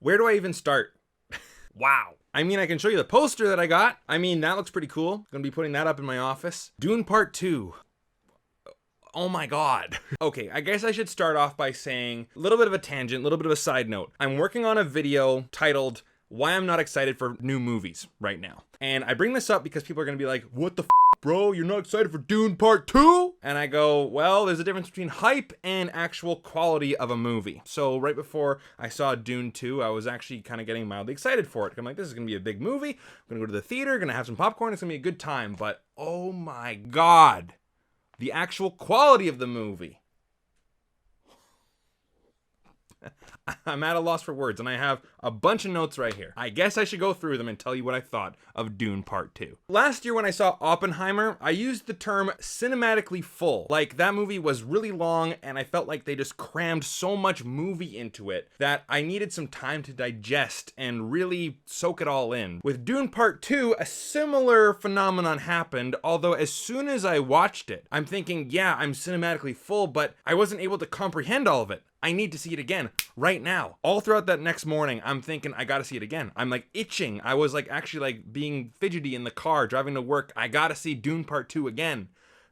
Where do I even start? Wow. I mean, I can show you the poster that I got. I mean, that looks pretty cool. Gonna be putting that up in my office. Dune Part 2. Oh my god. Okay, I guess I should start off by saying a little bit of a tangent, a little bit of a side note. I'm working on a video titled Why I'm Not Excited for New Movies right now. And I bring this up because people are gonna be like, what the bro, you're not excited for Dune Part 2? And I go, well, there's a difference between hype and actual quality of a movie. So right before I saw Dune 2, I was actually kind of getting mildly excited for it. I'm like, this is gonna be a big movie. I'm gonna go to the theater, gonna have some popcorn, it's gonna be a good time. But oh my god, the actual quality of the movie. I'm at a loss for words, and I have a bunch of notes right here. I guess I should go through them and tell you what I thought of Dune Part 2. Last year when I saw Oppenheimer, I used the term cinematically full. Like, that movie was really long, and I felt like they just crammed so much movie into it that I needed some time to digest and really soak it all in. With Dune Part 2, a similar phenomenon happened, although as soon as I watched it, I'm thinking, yeah, I'm cinematically full, but I wasn't able to comprehend all of it. I need to see it again right now. All throughout that next morning, I'm thinking I gotta see it again. I'm like itching. I was like actually like being fidgety in the car driving to work. I gotta see Dune Part 2 again.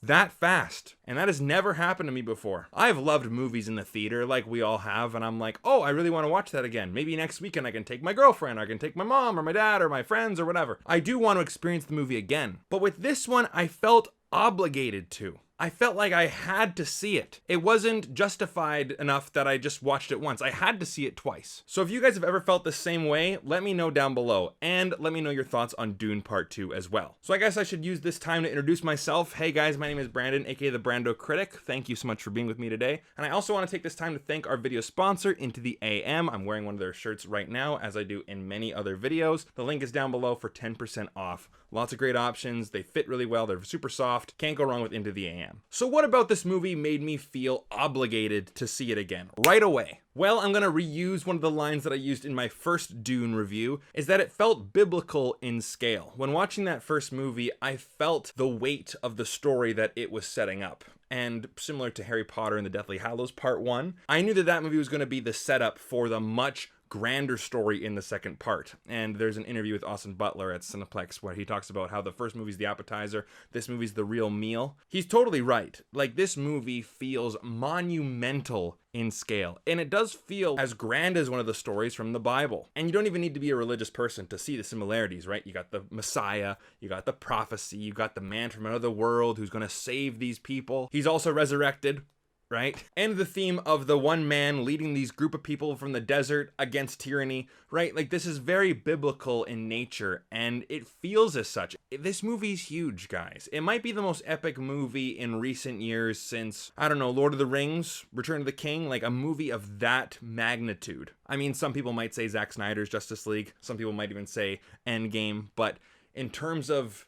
That fast. And that has never happened to me before. I've loved movies in the theater like we all have, and I'm like, oh, I really want to watch that again. Maybe next weekend I can take my girlfriend, or I can take my mom or my dad or my friends or whatever. I do want to experience the movie again. But with this one, I felt obligated to. I felt like I had to see it. It wasn't justified enough that I just watched it once. I had to see it twice. So if you guys have ever felt the same way, let me know down below, and let me know your thoughts on Dune Part 2 as well. So I guess I should use this time to introduce myself. Hey guys, my name is Brandon, aka the BrandoCritic. Thank you so much for being with me today. And I also want to take this time to thank our video sponsor, Into the AM. I'm wearing one of their shirts right now, as I do in many other videos. The link is down below for 10% off. Lots of great options. They fit really well. They're super soft. Can't go wrong with Into the AM. So what about this movie made me feel obligated to see it again right away? Well, I'm gonna reuse one of the lines that I used in my first Dune review, is that it felt biblical in scale. When watching that first movie, I felt the weight of the story that it was setting up. And similar to Harry Potter and the Deathly Hallows Part 1, I knew that that movie was gonna be the setup for the much grander story in the second part. And there's an interview with Austin Butler at Cineplex where he talks about how the first movie's the appetizer, this movie's the real meal. He's totally right. Like, this movie feels monumental in scale, and it does feel as grand as one of the stories from the Bible. And you don't even need to be a religious person to see the similarities, right? You got the Messiah, you got the prophecy, you got the man from another world who's gonna save these people. He's also resurrected, right? And the theme of the one man leading these group of people from the desert against tyranny, right? Like, this is very biblical in nature, and it feels as such. This movie's huge, guys. It might be the most epic movie in recent years since, I don't know, Lord of the Rings, Return of the King, like a movie of that magnitude. I mean, some people might say Zack Snyder's Justice League. Some people might even say Endgame, but in terms of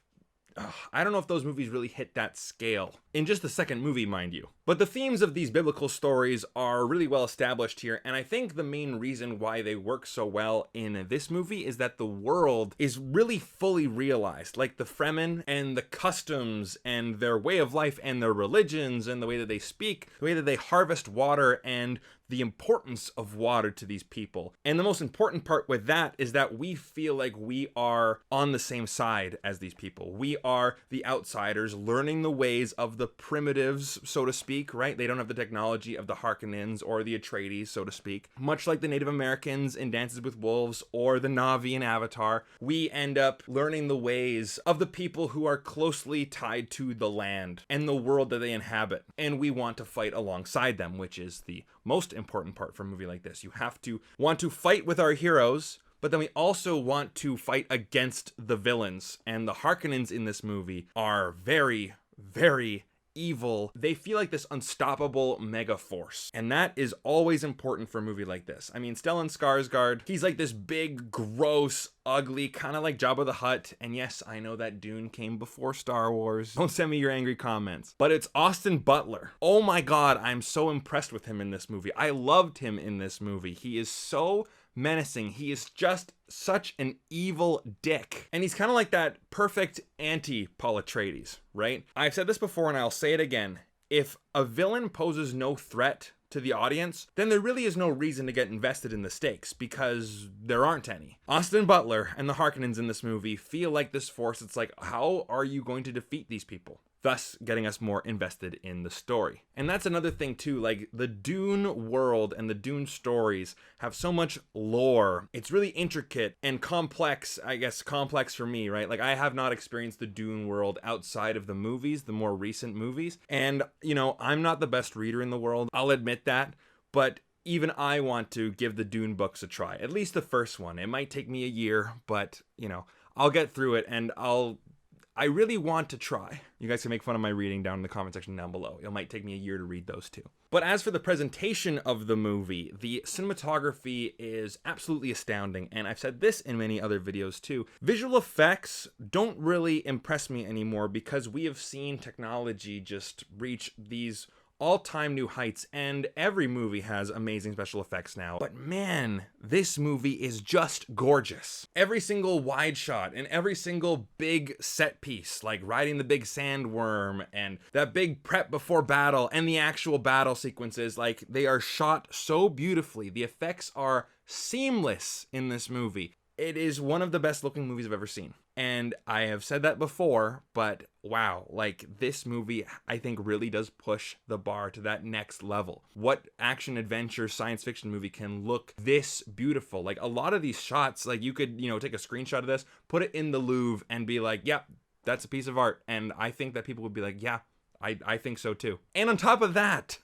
I don't know if those movies really hit that scale. In just the second movie, mind you. But the themes of these biblical stories are really well established here, and I think the main reason why they work so well in this movie is that the world is really fully realized. Like, the Fremen and the customs and their way of life and their religions and the way that they speak, the way that they harvest water, and the importance of water to these people. And the most important part with that is that we feel like we are on the same side as these people. We are the outsiders learning the ways of the primitives, so to speak, right? They don't have the technology of the Harkonnens or the Atreides, so to speak. Much like the Native Americans in Dances with Wolves or the Na'vi in Avatar, we end up learning the ways of the people who are closely tied to the land and the world that they inhabit. And we want to fight alongside them, which is the most important part for a movie like this. You have to want to fight with our heroes, but then we also want to fight against the villains. And the Harkonnens in this movie are very, very evil. They feel like this unstoppable mega force. And that is always important for a movie like this. I mean, Stellan Skarsgård, he's like this big, gross, ugly, kind of like Jabba the Hutt. And yes, I know that Dune came before Star Wars. Don't send me your angry comments. But it's Austin Butler. Oh my God, I'm so impressed with him in this movie. I loved him in this movie. He is so menacing. He is just such an evil dick. And he's kind of like that perfect anti-Paul Atreides, right? I've said this before and I'll say it again. If a villain poses no threat to the audience, then there really is no reason to get invested in the stakes, because there aren't any. Austin Butler and the Harkonnens in this movie feel like this force. It's like, how are you going to defeat these people? Thus getting us more invested in the story. And that's another thing too, like the Dune world and the Dune stories have so much lore. It's really intricate and complex, I guess complex for me, right? Like I have not experienced the Dune world outside of the movies, the more recent movies. And, you know, I'm not the best reader in the world, I'll admit that, but even I want to give the Dune books a try, at least the first one. It might take me a year, but, you know, I'll get through it, and I really want to try. You guys can make fun of my reading down in the comment section down below. It might take me a year to read those two. But as for the presentation of the movie, the cinematography is absolutely astounding, and I've said this in many other videos too. Visual effects don't really impress me anymore because we have seen technology just reach these all-time new heights, and every movie has amazing special effects now. But man, this movie is just gorgeous. Every single wide shot and every single big set piece, like riding the big sandworm and that big prep before battle and the actual battle sequences, like they are shot so beautifully. The effects are seamless in this movie. It is one of the best looking movies I've ever seen. And I have said that before, but wow, like this movie, I think really does push the bar to that next level. What action, adventure, science fiction movie can look this beautiful? Like a lot of these shots, like you could, you know, take a screenshot of this, put it in the Louvre and be like, yep, that's a piece of art. And I think that people would be like, yeah, I think so too. And on top of that,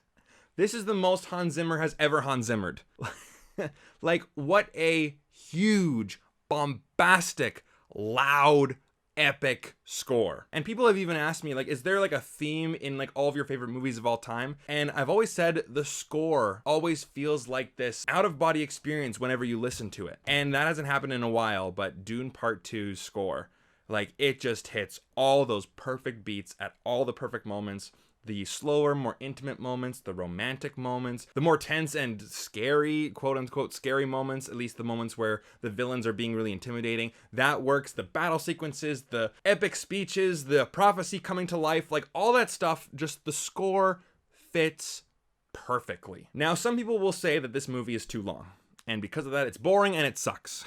this is the most Hans Zimmer has ever Hans Zimmered. Like what a huge, bombastic, loud, epic score. And people have even asked me, like, is there like a theme in like all of your favorite movies of all time? And I've always said the score always feels like this out-of-body experience whenever you listen to it. And that hasn't happened in a while, but Dune Part 2's score, like it just hits all those perfect beats at all the perfect moments. The slower, more intimate moments, the romantic moments, the more tense and scary, quote unquote, scary moments, at least the moments where the villains are being really intimidating. That works. The battle sequences, the epic speeches, the prophecy coming to life, like all that stuff, just the score fits perfectly. Now, some people will say that this movie is too long, and because of that, it's boring and it sucks.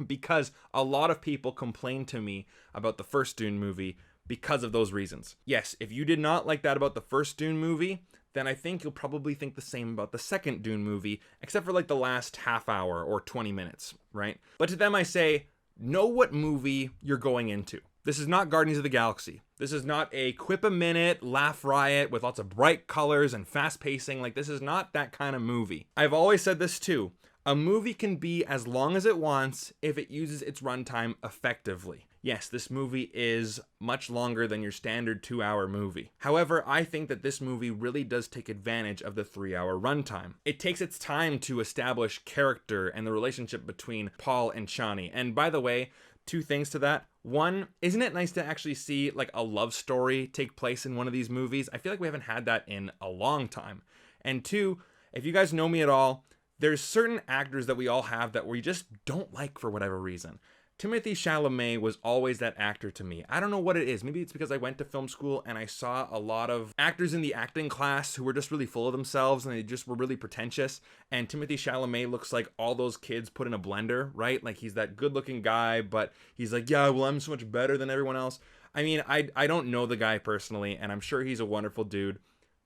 Because a lot of people complain to me about the first Dune movie because of those reasons. Yes, if you did not like that about the first Dune movie, then I think you'll probably think the same about the second Dune movie, except for like the last half hour or 20 minutes, right? But to them I say, know what movie you're going into. This is not Guardians of the Galaxy. This is not a quip a minute, laugh riot with lots of bright colors and fast pacing. Like this is not that kind of movie. I've always said this too. A movie can be as long as it wants if it uses its runtime effectively. Yes, this movie is much longer than your standard 2-hour movie. However, I think that this movie really does take advantage of the 3-hour runtime. It takes its time to establish character and the relationship between Paul and Chani. And by the way, two things to that. One, isn't it nice to actually see like a love story take place in one of these movies? I feel like we haven't had that in a long time. And two, if you guys know me at all, there's certain actors that we all have that we just don't like for whatever reason. Timothée Chalamet was always that actor to me. I don't know what it is. Maybe it's because I went to film school and I saw a lot of actors in the acting class who were just really full of themselves and they just were really pretentious. And Timothée Chalamet looks like all those kids put in a blender, right? Like he's that good looking guy, but he's like, yeah, well, I'm so much better than everyone else. I mean, I don't know the guy personally, and I'm sure he's a wonderful dude.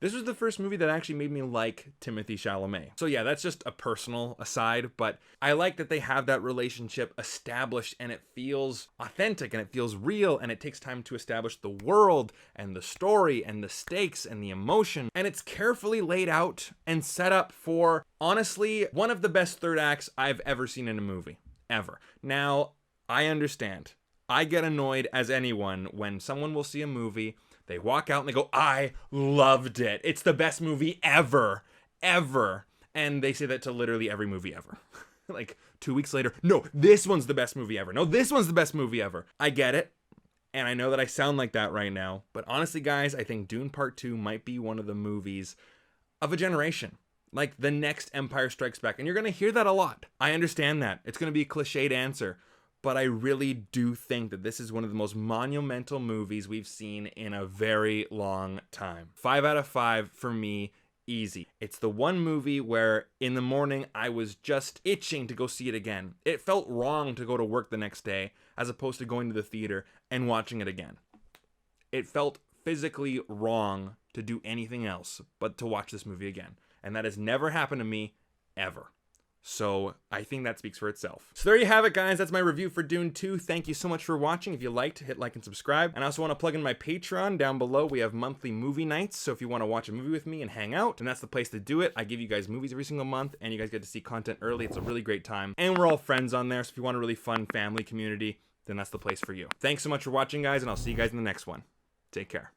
This was the first movie that actually made me like Timothée Chalamet. So yeah, that's just a personal aside, but I like that they have that relationship established and it feels authentic and it feels real and it takes time to establish the world and the story and the stakes and the emotion. And it's carefully laid out and set up for, honestly, one of the best third acts I've ever seen in a movie, ever. Now, I understand. I get annoyed as anyone when someone will see a movie, they walk out and they go, I loved it. It's the best movie ever, ever. And they say that to literally every movie ever. Like 2 weeks later, no, this one's the best movie ever. No, this one's the best movie ever. I get it. And I know that I sound like that right now. But honestly, guys, I think Dune Part 2 might be one of the movies of a generation. Like the next Empire Strikes Back. And you're going to hear that a lot. I understand that. It's going to be a cliched answer. But I really do think that this is one of the most monumental movies we've seen in a very long time. 5 out of 5 for me easy. It's the one movie where in the morning I was just itching to go see it again. It felt wrong to go to work the next day as opposed to going to the theater and watching it again. It felt physically wrong to do anything else but to watch this movie again. And that has never happened to me ever. So I think that speaks for itself. So there you have it, guys. That's my review for Dune 2. Thank you so much for watching. If you liked, hit like and subscribe. And I also want to plug in my Patreon down below. We have monthly movie nights. So if you want to watch a movie with me and hang out, then that's the place to do it. I give you guys movies every single month and you guys get to see content early. It's a really great time. And we're all friends on there. So if you want a really fun family community, then that's the place for you. Thanks so much for watching, guys, and I'll see you guys in the next one. Take care.